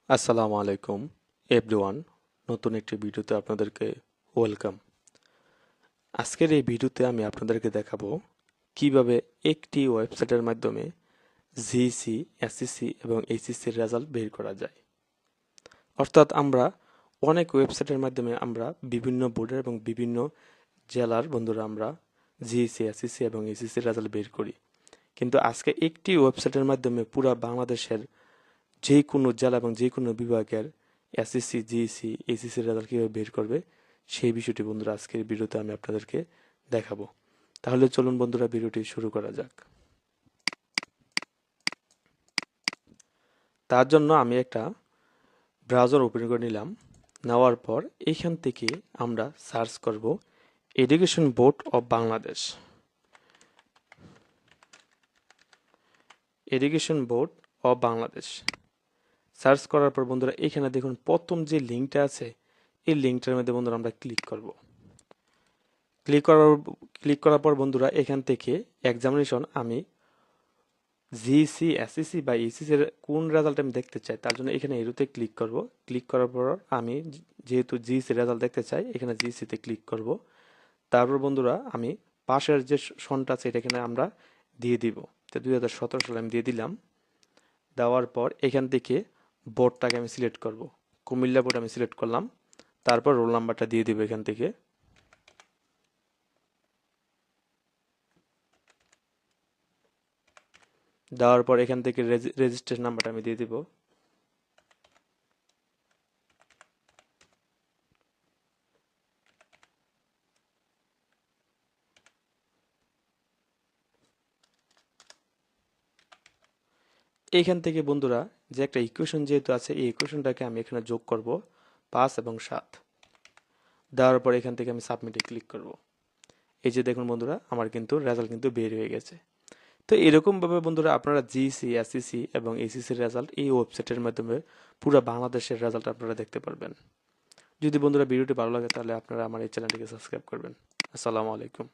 আসসালামু আলাইকুম এভরিওয়ান। নতুন একটি ভিডিওতে আপনাদেরকে ওয়েলকাম। আজকের এই ভিডিওতে আমি আপনাদেরকে দেখাবো কিভাবে একটি ওয়েবসাইটের মাধ্যমে জিইসি, এসইসি এবং এইচএসসির রেজাল্ট বের করা যায়। অর্থাৎ আমরা অনেক ওয়েবসাইটের মাধ্যমে আমরা বিভিন্ন বোর্ডের এবং বিভিন্ন জেলার বন্ধুরা আমরা জিইসি, এসইসি এবং এইচএসসির রেজাল্ট বের করি। কিন্তু আজকে একটি ওয়েবসাইটের মাধ্যমে পুরো বাংলাদেশের যে কোনো জেলা এবং যে কোনো বিভাগের এসএসসি, জিএসসি, এইচএসসির রেজাল্ট কীভাবে বের করবে সেই বিষয়টি বন্ধুরা আজকের ভিডিওতে আমি আপনাদেরকে দেখাবো। তাহলে চলুন বন্ধুরা ভিডিওটি শুরু করা যাক। তার জন্য আমি একটা ব্রাউজার ওপেন করে নিলাম। নেওয়ার পর এইখান থেকে আমরা সার্চ করব education board of Bangladesh. Education board of Bangladesh search করার পর বন্ধুরা এখানে দেখুন প্রথম যে লিঙ্কটা আছে এই লিঙ্কটার মধ্যে বন্ধুরা আমরা ক্লিক করব। ক্লিক করার পর বন্ধুরা এখান থেকে এক্সামিনেশন আমি জিইসি, এসইসি বা এইচএসসি এর কোন রেজাল্ট আমি দেখতে চাই তার জন্য এখানে এরুতে ক্লিক করব। ক্লিক করার পর আমি যেহেতু জিইসি রেজাল্ট দেখতে চাই এখানে জিইসিতে ক্লিক করব। তারপর বন্ধুরা আমি পাশের যে সনটা আছে এটা এখানে আমরা দিয়ে দিব। তো 2017 সালে আমি দিয়ে দিলাম। দেওয়ার পর এখান থেকে বোর্ডটাকে আমি সিলেক্ট করব। কুমিল্লা বোর্ড আমি সিলেক্ট করলাম। তারপর রোল নাম্বারটা দিয়ে দিব এখান থেকে। দেওয়ার পর এখান থেকে রেজিস্ট্রেশন নাম্বারটা আমি দিয়ে দিব। এইখান থেকে বন্ধুরা যে একটা ইকুয়েশন যেহেতু আছে এই ইকুয়েশনটাকে আমি এখানে যোগ করব 5 এবং 7। দেওয়ার পর এখান থেকে আমি সাবমিটে ক্লিক করব। এই যে দেখুন বন্ধুরা আমার কিন্তু রেজাল্ট কিন্তু বের হয়ে গেছে। তো এরকমভাবে বন্ধুরা আপনারা জিইসি, এসইসি এবং এইচএসসির রেজাল্ট এই ওয়েবসাইটের মাধ্যমে পুরো বাংলাদেশের রেজাল্ট আপনারা দেখতে পারবেন। যদি বন্ধুরা ভিডিওটি ভালো লাগে তাহলে আপনারা আমার এই চ্যানেলটিকে সাবস্ক্রাইব করবেন। আসসালামু আলাইকুম।